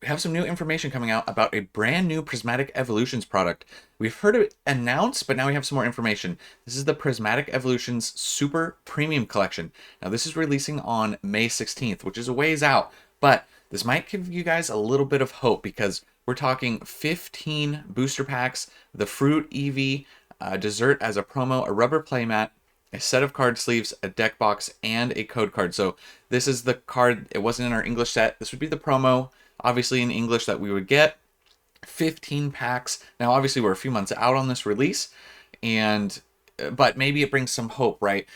we have some new information coming out about a brand new Prismatic Evolutions product. We've heard it announced, but now we have some more information. This is the Prismatic Evolutions Super Premium Collection. Now, this is releasing on May 16th, which is a ways out, but this might give you guys a little bit of hope because we're talking 15 booster packs, the Fruit Eevee, dessert as a promo, a rubber playmat, a set of card sleeves, a deck box, and a code card. So this is the card. It wasn't in our English set. This would be the promo, obviously in English, that we would get. 15 packs. Now, obviously, we're a few months out on this release, and but maybe it brings some hope, right?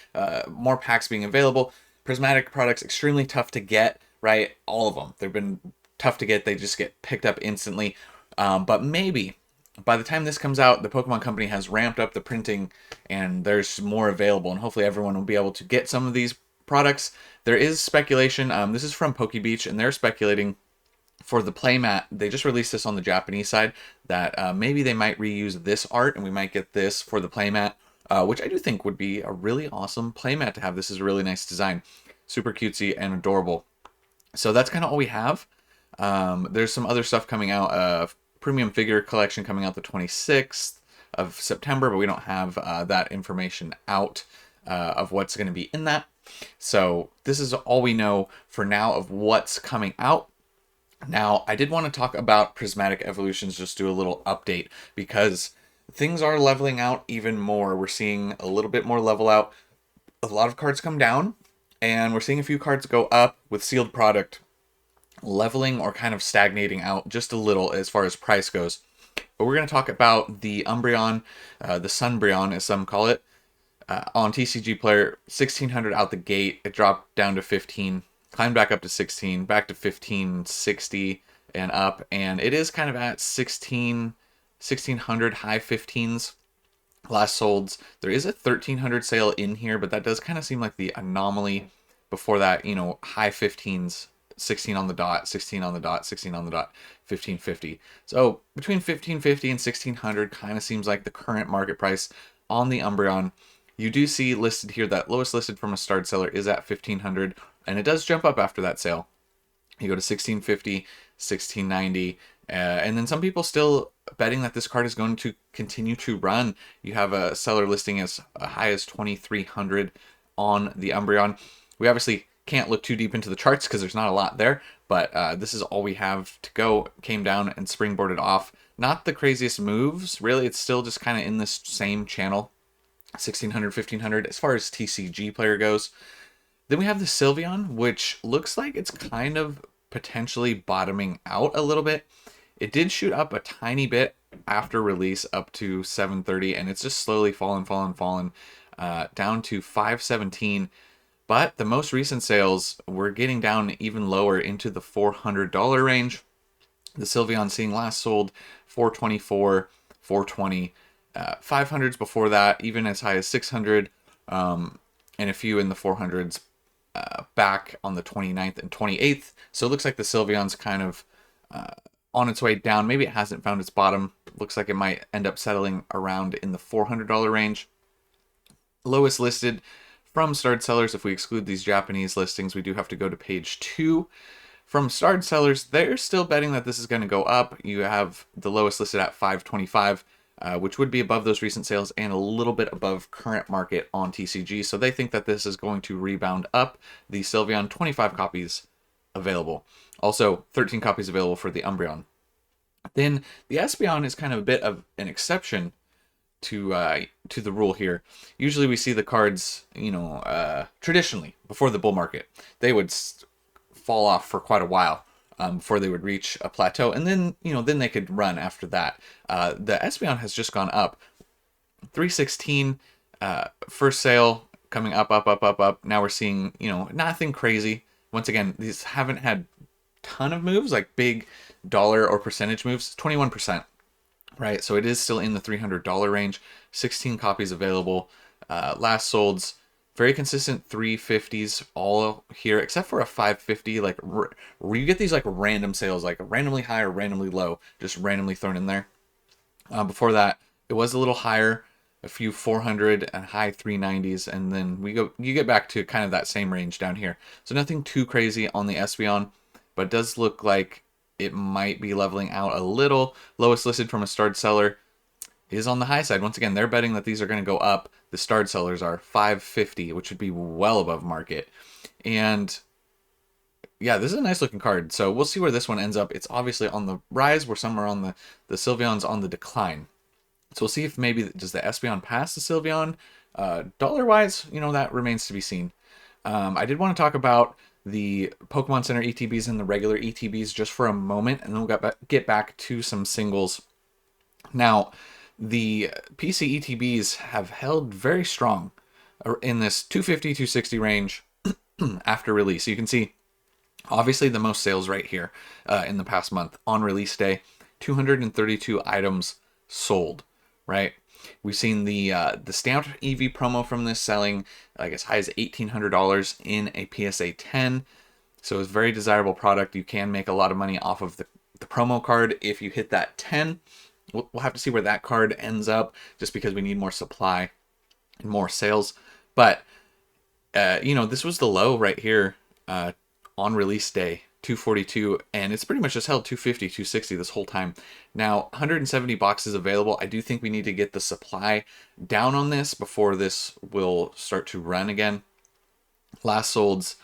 More packs being available. Prismatic products extremely tough to get, right? All of them. They've been tough to get. They just get picked up instantly. But maybe by the time this comes out, the Pokemon Company has ramped up the printing and there's more available, and hopefully everyone will be able to get some of these products. There is speculation. This is from PokeBeach, and they're speculating for the playmat. They just released this on the Japanese side that maybe they might reuse this art and we might get this for the playmat, which I do think would be a really awesome playmat to have. This is a really nice design, super cutesy and adorable. So that's kind of all we have. There's some other stuff coming out. Premium figure collection coming out the 26th of September, but we don't have that information out of what's going to be in that. So this is all we know for now of what's coming out. Now, I did want to talk about Prismatic Evolutions, just do a little update, because things are leveling out even more. We're seeing a little bit more level out. A lot of cards come down, and we're seeing a few cards go up with sealed product leveling or kind of stagnating out just a little as far as price goes. But we're going to talk about the Umbreon, the Sunbreon as some call it, on TCG Player. 1600 out the gate. It dropped down to 15, climbed back up to 16, back to 1560 and up, and it is kind of at 1600 high 15s last solds. There is a 1300 sale in here, but that does kind of seem like the anomaly. Before that, you know, high 15s, 16 on the dot, 16 on the dot, 16 on the dot, 1550. So between 1550 and 1600 kind of seems like the current market price on the Umbreon. You do see listed here that lowest listed from a starred seller is at 1500, and it does jump up after that sale. You go to 1650, 1690, and then some people still betting that this card is going to continue to run. You have a seller listing as high as 2300 on the Umbreon. We obviously can't look too deep into the charts because there's not a lot there, but this is all we have to go. Came down and springboarded off. Not the craziest moves, really. It's still just kind of in this same channel, 1600, 1500 as far as TCG Player goes. Then we have the Sylveon, which looks like it's kind of potentially bottoming out a little bit. It did shoot up a tiny bit after release up to 730, and it's just slowly fallen down to 517. But the most recent sales were getting down even lower into the $400 range. The Sylveon seeing last sold 424, 420, 500s before that, even as high as 600, and a few in the 400s back on the 29th and 28th. So it looks like the Sylveon's kind of on its way down. Maybe it hasn't found its bottom. Looks like it might end up settling around in the $400 range. Lowest listed from starred sellers, if we exclude these Japanese listings, we do have to go to page 2. From starred sellers, they're still betting that this is going to go up. You have the lowest listed at 525, which would be above those recent sales and a little bit above current market on TCG. So they think that this is going to rebound up. The Sylveon, 25 copies available. Also, 13 copies available for the Umbreon. Then the Espeon is kind of a bit of an exception to the rule here. Usually we see the cards, traditionally before the bull market, they would fall off for quite a while before they would reach a plateau, and then then they could run after that. The Espeon has just gone up 316 first sale, coming up. Now we're seeing nothing crazy. Once again, these haven't had ton of moves like big dollar or percentage moves. 21%. Right, so it is still in the $300 range. 16 copies available. Last solds, very consistent 350s all here, except for a 550. Like you get these like random sales, like randomly high or randomly low, just randomly thrown in there. Before that, it was a little higher, a few 400 and high 390s, and then you get back to kind of that same range down here. So nothing too crazy on the Espeon, but it does look like it might be leveling out a little. Lowest listed from a starred seller is on the high side. Once again, they're betting that these are going to go up. The starred sellers are 550, which would be well above market. And yeah, this is a nice looking card. So we'll see where this one ends up. It's obviously on the rise. We're somewhere on the Sylveon's on the decline. So we'll see if maybe does the Espeon pass the Sylveon. Dollar wise, that remains to be seen. I did want to talk about the Pokemon Center ETBs and the regular ETBs just for a moment, and then we'll get back to some singles. Now, the PC ETBs have held very strong in this 250, 260 range after release. So you can see, obviously, the most sales right here in the past month on release day, 232 items sold, right? We've seen the stamped Eevee promo from this selling like as high as $1,800 in a PSA 10. So it's a very desirable product. You can make a lot of money off of the promo card if you hit that 10. We'll have to see where that card ends up just because we need more supply and more sales. But, this was the low right here on release day, 242, and it's pretty much just held 250, 260 this whole time. Now, 170 boxes available. I do think we need to get the supply down on this before this will start to run again. Last solds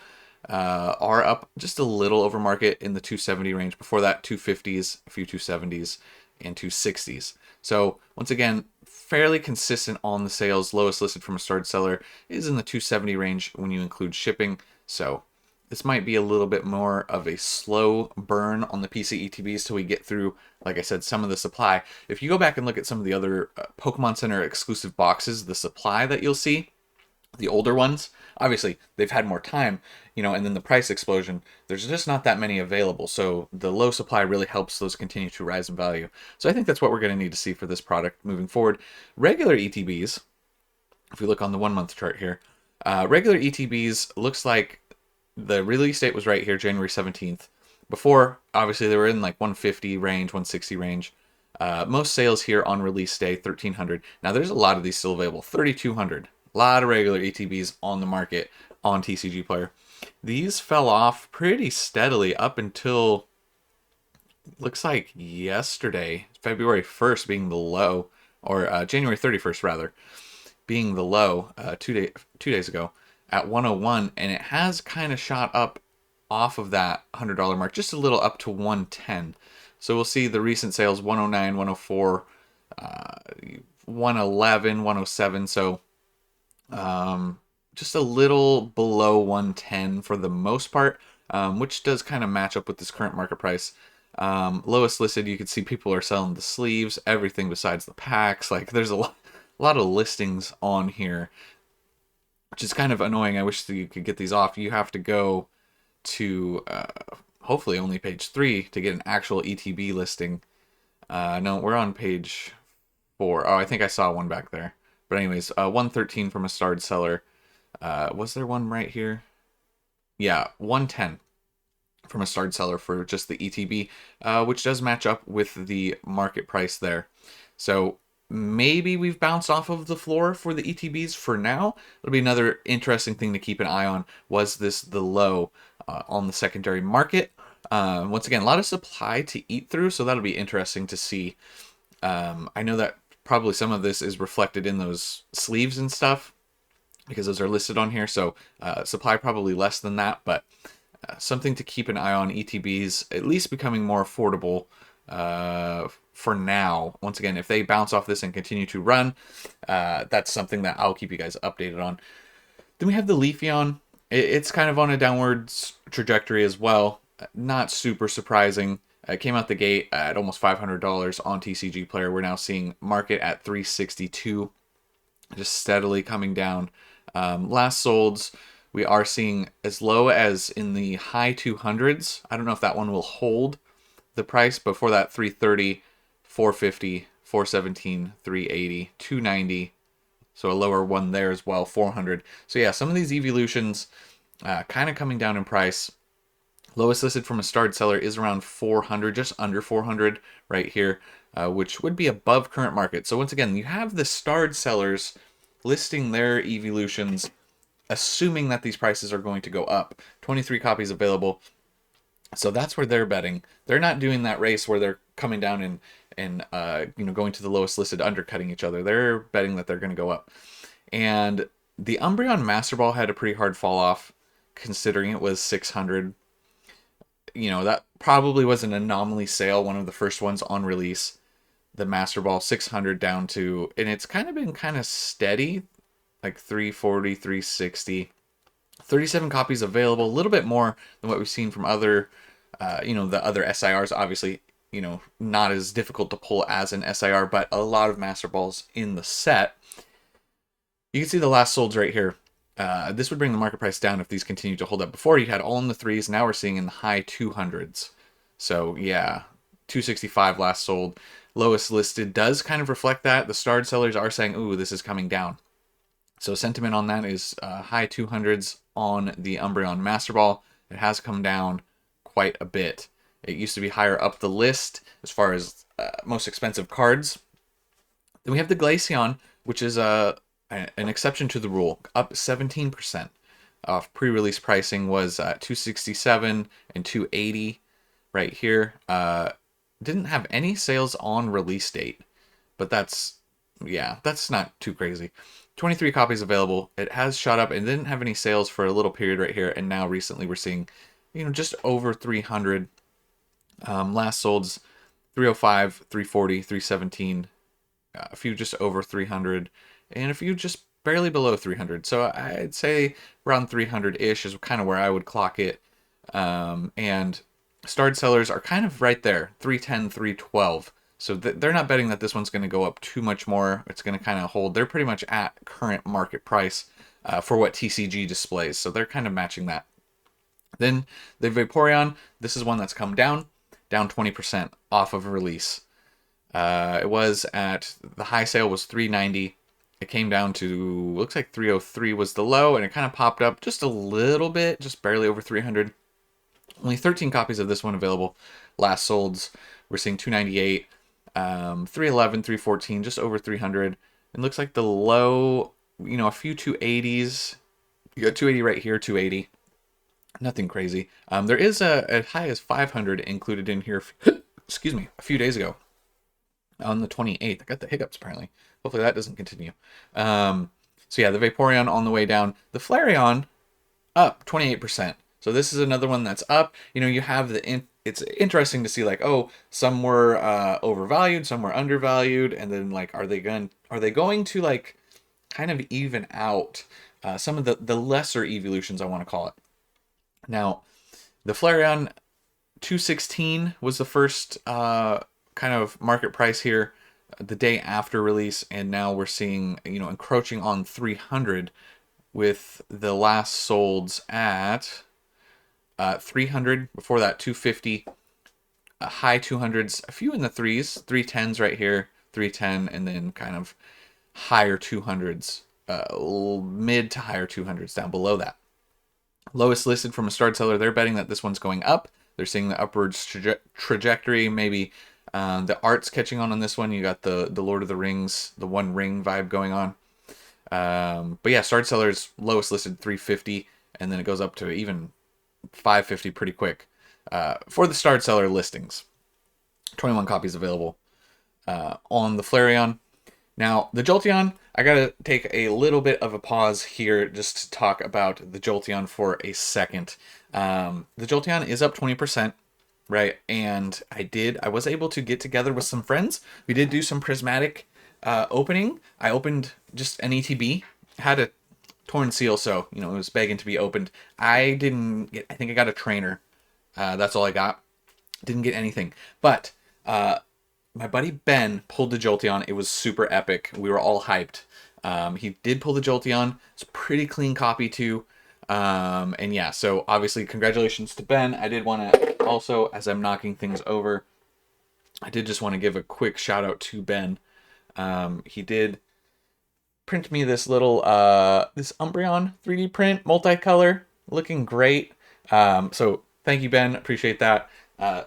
are up just a little over market in the 270 range. Before that, 250s, a few 270s, and 260s. So once again, fairly consistent on the sales. Lowest listed from a starred seller is in the 270 range when you include shipping. So this might be a little bit more of a slow burn on the PC ETBs till we get through, like I said, some of the supply. If you go back and look at some of the other Pokemon Center exclusive boxes, the supply that you'll see, the older ones, obviously they've had more time, and then the price explosion, there's just not that many available. So the low supply really helps those continue to rise in value. So I think that's what we're going to need to see for this product moving forward. Regular ETBs, if we look on the 1 month chart here, regular ETBs looks like the release date was right here, January 17th. Before, obviously, they were in like 150 range, 160 range. Most sales here on release day, 1,300. Now, there's a lot of these still available, 3,200. A lot of regular ETBs on the market on TCG Player. These fell off pretty steadily up until, looks like yesterday, February 1st being the low, or January 31st rather, being the low 2 days ago at 101, and it has kind of shot up off of that $100 mark, just a little up to 110. So we'll see the recent sales 109, 104, 111, 107. So just a little below 110 for the most part, which does kind of match up with this current market price. Lowest listed, you can see people are selling the sleeves, everything besides the packs. Like there's a lot of listings on here, which is kind of annoying. I wish that you could get these off. You have to go to hopefully only page 3 to get an actual ETB listing. No, we're on page 4. Oh, I think I saw one back there. But anyways, 113 from a starred seller. Was there one right here? Yeah, 110 from a starred seller for just the ETB, which does match up with the market price there. So maybe we've bounced off of the floor for the ETBs for now. It'll be another interesting thing to keep an eye on. Was this the low on the secondary market? Once again, a lot of supply to eat through, so that'll be interesting to see. I know that probably some of this is reflected in those sleeves and stuff because those are listed on here, so supply probably less than that, but something to keep an eye on. ETBs at least becoming more affordable for now. Once again, if they bounce off this and continue to run, that's something that I'll keep you guys updated on. Then we have the Leafeon. It's kind of on a downwards trajectory as well. Not super surprising. It came out the gate at almost $500 on TCG Player. We're now seeing market at $362, just steadily coming down. Last solds, we are seeing as low as in the high 200s. I don't know if that one will hold the price, but for that 330, 450, 417, 380, 290. So a lower one there as well, 400. So yeah, some of these evolutions kind of coming down in price. Lowest listed from a starred seller is around 400, just under 400 right here, which would be above current market. So once again, you have the starred sellers listing their evolutions, assuming that these prices are going to go up. 23 copies available. So that's where they're betting. They're not doing that race where they're coming down and going to the lowest listed, undercutting each other. They're betting that they're going to go up. And the Umbreon Master Ball had a pretty hard fall off, considering it was 600. That probably was an anomaly sale, one of the first ones on release. The Master Ball 600 down to, and it's kind of been kind of steady, like 340, 360. 37 copies available, a little bit more than what we've seen from other, the other SIRs. Obviously, not as difficult to pull as an SIR, but a lot of Master Balls in the set. You can see the last solds right here. This would bring the market price down if these continue to hold up. Before, you had all in the threes. Now we're seeing in the high 200s. So, yeah, 265 last sold. Lowest listed does kind of reflect that. The starred sellers are saying, ooh, this is coming down. So sentiment on that is high 200s on the Umbreon Master Ball. It has come down quite a bit. It used to be higher up the list as far as most expensive cards. Then we have the Glaceon, which is an exception to the rule, up 17%. Off pre-release pricing was 267 and 280 right here. Didn't have any sales on release date, but that's not too crazy. 23 copies available. It has shot up and didn't have any sales for a little period right here, and now recently we're seeing, just over 300. Last sold's 305, 340, 317, a few just over 300, and a few just barely below 300. So I'd say around 300-ish is kind of where I would clock it. And starred sellers are kind of right there, 310, 312. So they're not betting that this one's going to go up too much more. It's going to kind of hold. They're pretty much at current market price for what TCG displays. So they're kind of matching that. Then the Vaporeon, this is one that's come down 20% off of release. It was at, the high sale was 390. It came down to, looks like 303 was the low, and it kind of popped up just a little bit, just barely over 300. Only 13 copies of this one available. Last solds, we're seeing 298, 311, 314, just over 300. It looks like the low, a few 280s. You got 280 right here, 280. Nothing crazy. There is a high as 500 included in here, excuse me, a few days ago on the 28th. I got the hiccups apparently. Hopefully that doesn't continue. So yeah, the Vaporeon on the way down. The Flareon up 28%. So this is another one that's up. You have it's interesting to see like, oh, some were overvalued, some were undervalued, and then like, are they going to like kind of even out some of the lesser evolutions, I want to call it. Now, the Flareon 216 was the first kind of market price here the day after release, and now we're seeing, encroaching on 300 with the last solds at 300. Before that, 250, high 200s, a few in the threes, 310s right here, 310, and then kind of higher 200s, mid to higher 200s down below that. Lowest listed from a starred seller, they're betting that this one's going up. They're seeing the upwards trajectory. Maybe the art's catching on this one. You got the Lord of the Rings, the One Ring vibe going on. But yeah, starred seller's lowest listed 350, and then it goes up to even 550 pretty quick. For the starred seller listings, 21 copies available on the Flareon. Now, the Jolteon, I gotta take a little bit of a pause here just to talk about the Jolteon for a second. The Jolteon is up 20%, right? And I was able to get together with some friends. We did do some prismatic opening. I opened just an ETB, had a torn seal, so, it was begging to be opened. I think I got a trainer. That's all I got. Didn't get anything. But, my buddy Ben pulled the Jolteon. It was super epic. We were all hyped. He did pull the Jolteon. It's a pretty clean copy too. And yeah, so obviously congratulations to Ben. I did want to also, as I'm knocking things over, I did just want to give a quick shout out to Ben. He did print me this little, this Umbreon 3D print, multicolor, looking great. So thank you, Ben. Appreciate that.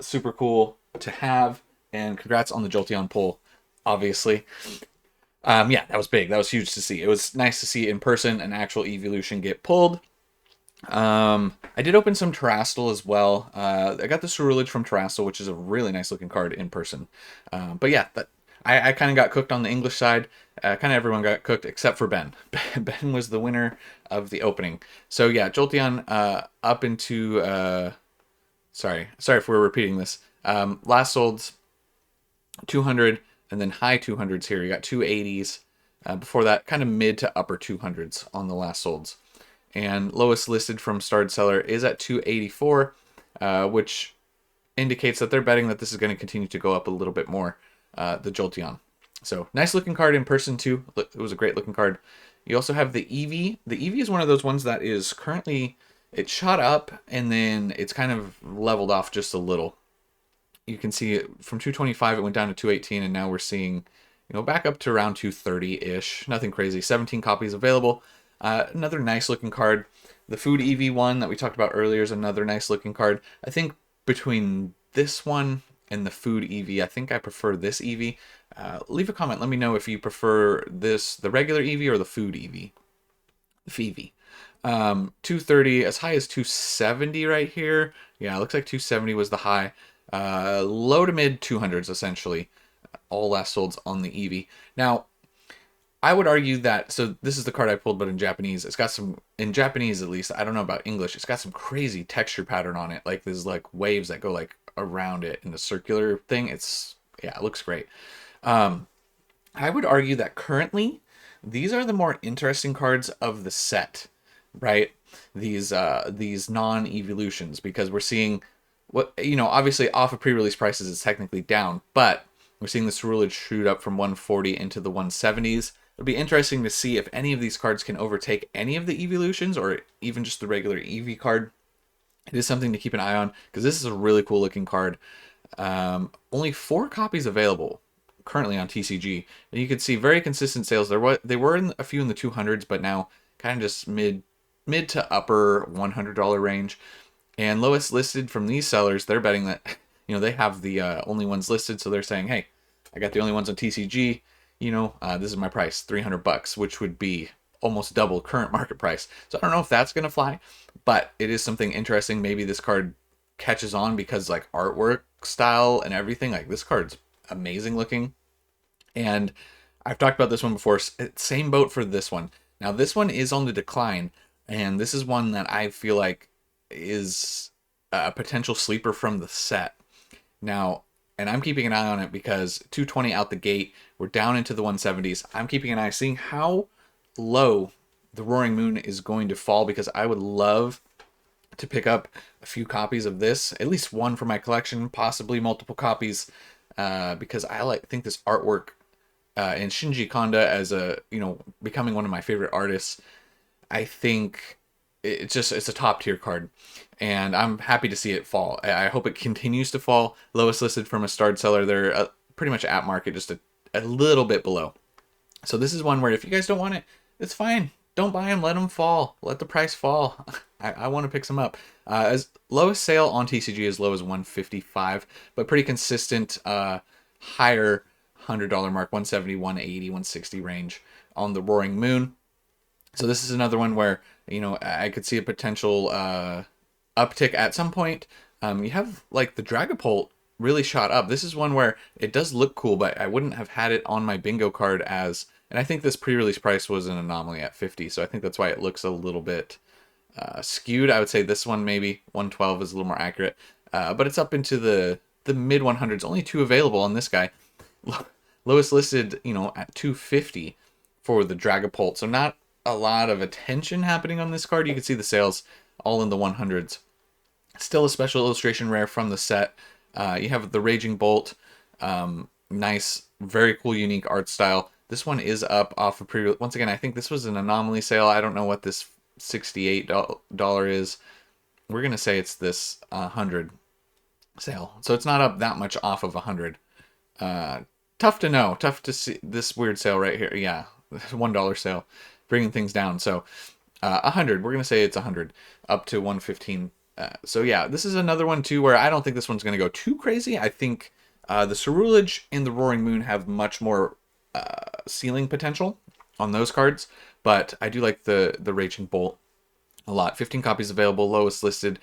Super cool to have. And congrats on the Jolteon pull, obviously. Yeah, that was big. That was huge to see. It was nice to see in person an actual evolution get pulled. I did open some Terastal as well. I got the Ceruledge from Terastal, which is a really nice looking card in person. But yeah, I kind of got cooked on the English side. Kind of everyone got cooked except for Ben. Ben was the winner of the opening. So yeah, Jolteon up into sorry if we're repeating this. Last sold 200 and then high 200s here. You got 280s. Before that, kind of mid to upper 200s on the last solds. And lowest listed from starred seller is at 284, which indicates that they're betting that this is going to continue to go up a little bit more, the Jolteon. So nice looking card in person too. It was a great looking card. You also have the Eevee. The Eevee is one of those ones that is currently, it shot up and then it's kind of leveled off just a little. You can see it from 225 it went down to 218, and now we're seeing, back up to around 230-ish. Nothing crazy. 17 copies available. Another nice looking card. The Food Eevee one that we talked about earlier is another nice looking card. I think between this one and the Food Eevee, I think I prefer this Eevee. Leave a comment. Let me know if you prefer the regular Eevee or the Food Eevee. The Feevee. 230 as high as 270 right here. Yeah, it looks like 270 was the high. Low to mid 200s essentially. All last solds on the Eevee. Now, I would argue that, so this is the card I pulled, but in Japanese. It's got some, in Japanese at least, I don't know about English, it's got some crazy texture pattern on it. Like there's like waves that go like around it in the circular thing. Yeah, it looks great. I would argue that currently, these are the more interesting cards of the set, right? These non-evolutions, because we're seeing what, obviously off of pre-release prices it's technically down, but we're seeing this Ceruledge shoot up from 140 into the 170s. It'll be interesting to see if any of these cards can overtake any of the evolutions or even just the regular Eevee card. It is something to keep an eye on because this is a really cool looking card. Only 4 copies available currently on TCG, and you can see very consistent sales. They were in a few in the 200s, but now kind of just mid to upper $100 range. And lowest listed from these sellers, they're betting that they have the only ones listed, so they're saying, hey, I got the only ones on TCG. This is my price, $300, which would be almost double current market price. So I don't know if that's gonna fly, but it is something interesting. Maybe this card catches on because like artwork style and everything. Like this card's amazing looking, and I've talked about this one before. Same boat for this one. Now this one is on the decline, and this is one that I feel like is a potential sleeper from the set. Now, and I'm keeping an eye on it because 220 out the gate, we're down into the 170s. I'm keeping an eye, seeing how low the Roaring Moon is going to fall, because I would love to pick up a few copies of this, at least one for my collection, possibly multiple copies, because I think this artwork and Shinji Kanda as becoming one of my favorite artists. I think it's a top tier card, and I'm happy to see it fall. I hope it continues to fall. Lowest listed from a starred seller, they're pretty much at market, just a little bit below. So this is one where if you guys don't want it, it's fine. Don't buy them. Let them fall. Let the price fall. I want to pick some up. As lowest sale on TCG as low as 155, but pretty consistent higher $100 mark, 170, 180, 160 range on the Roaring Moon. So this is another one where I could see a potential uptick at some point. You have like the Dragapult really shot up. This is one where it does look cool, but I wouldn't have had it on my bingo card as, and I think this pre-release price was an anomaly at 50, so I think that's why it looks a little bit skewed. I would say this one maybe 112 is a little more accurate, but it's up into the mid 100s. Only 2 available on this guy. Lowest listed, at 250 for the Dragapult. So not a lot of attention happening on this card. You can see the sales all in the 100s. Still a special illustration rare from the set. You have the Raging Bolt. Nice, very cool, unique art style. This one is up off of once again, I think this was an anomaly sale. I don't know what this $68 is. We're going to say it's this 100 sale. So it's not up that much off of 100. Tough to know. Tough to see this weird sale right here. Yeah, $1 sale, bringing things down. So 100. We're gonna say it's 100 up to 115. So yeah, this is another one too where I don't think this one's gonna go too crazy. I think the Ceruledge and the Roaring Moon have much more ceiling potential on those cards, but I do like the Raging Bolt a lot. 15 copies available, lowest listed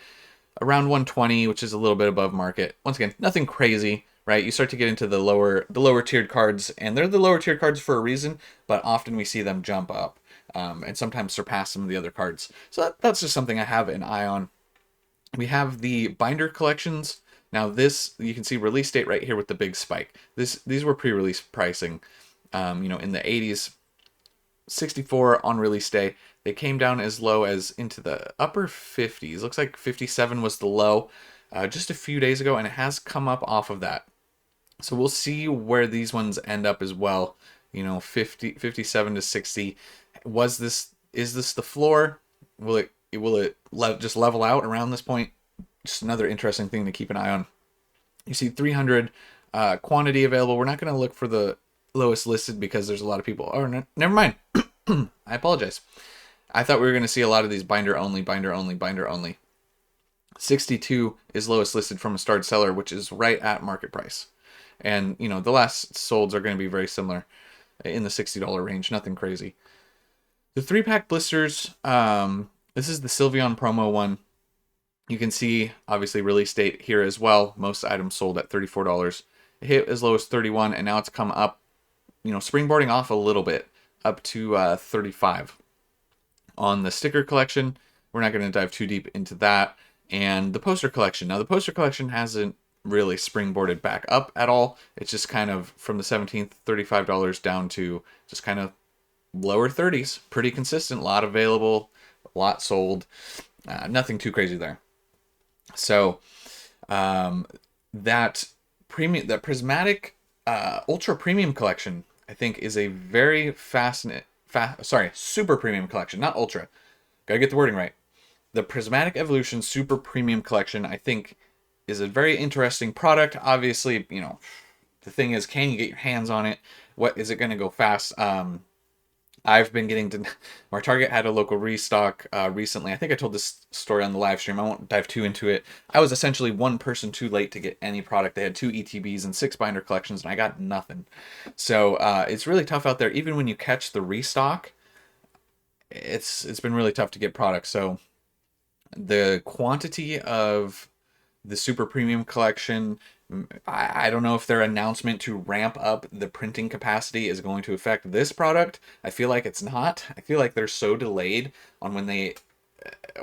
around 120, which is a little bit above market. Once again, nothing crazy, right? You start to get into the lower tiered cards, and they're the lower tiered cards for a reason, but often we see them jump up and sometimes surpass some of the other cards. So that's just something I have an eye on. We have the binder collections. Now this, you can see release date right here with the big spike. These were pre-release pricing, in the 80s, 64 on release day. They came down as low as into the upper 50s. Looks like 57 was the low just a few days ago, and it has come up off of that. So we'll see where these ones end up as well. 57 to 60. Is this the floor? Will it just level out around this point? Just another interesting thing to keep an eye on. You see 300 quantity available. We're not going to look for the lowest listed because there's a lot of people. Oh, no, never mind. I apologize. I thought we were going to see a lot of these binder only, binder only, binder only. 62 is lowest listed from a starred seller, which is right at market price. And, the last solds are going to be very similar in the $60 range. Nothing crazy. The 3-pack blisters, this is the Sylveon promo one. You can see, obviously, release date here as well. Most items sold at $34. It hit as low as 31, and now it's come up, springboarding off a little bit, up to 35. On the sticker collection, we're not going to dive too deep into that. And the poster collection. Now, the poster collection hasn't really springboarded back up at all. It's just kind of from the 17th, $35 down to just kind of lower 30s. Pretty consistent. A lot available, a lot sold. Nothing too crazy there. So that Prismatic Ultra Premium collection, I think, is a very Super Premium collection, not Ultra. Gotta get the wording right. The Prismatic Evolutions Super Premium collection, I think, is a very interesting product. Obviously, the thing is, can you get your hands on it? What is it going to go fast? I've been getting to. Our Target had a local restock recently. I think I told this story on the live stream. I won't dive too into it. I was essentially one person too late to get any product. They had 2 ETBs and 6 binder collections, and I got nothing. So it's really tough out there. Even when you catch the restock, it's been really tough to get products. So the quantity of the Super Premium collection, I don't know if their announcement to ramp up the printing capacity is going to affect this product. I feel like it's not. I feel like they're so delayed on when they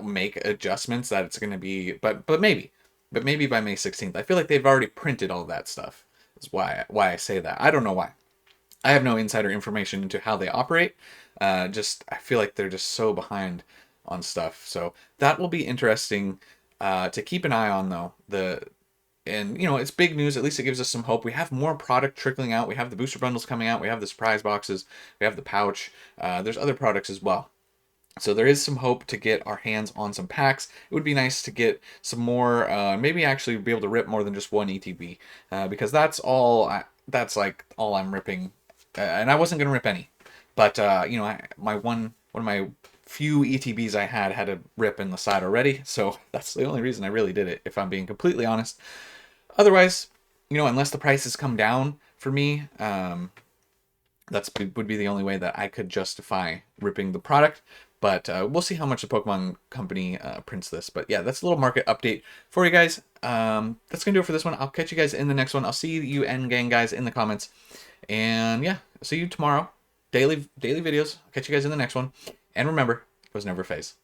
make adjustments that it's going to be, but maybe by May 16th. I feel like they've already printed all that stuff. Is why I say that. I don't know why. I have no insider information into how they operate. I feel like they're just so behind on stuff. So that will be interesting to keep an eye on, though. It's big news. At least it gives us some hope. We have more product trickling out. We have the booster bundles coming out. We have the surprise boxes. We have the pouch. There's other products as well. So there is some hope to get our hands on some packs. It would be nice to get some more, maybe actually be able to rip more than just one ETB, because that's all. That's like all I'm ripping, and I wasn't gonna rip any, but one of my few ETBs I had a rip in the side already, so that's the only reason I really did it, if I'm being completely honest. Otherwise, unless the prices come down for me, would be the only way that I could justify ripping the product. But we'll see how much the Pokemon Company prints this. But yeah, that's a little market update for you guys. That's going to do it for this one. I'll catch you guys in the next one. I'll see you N-Gang guys in the comments. And yeah, see you tomorrow. Daily videos. I'll catch you guys in the next one. And remember, it was never a phase.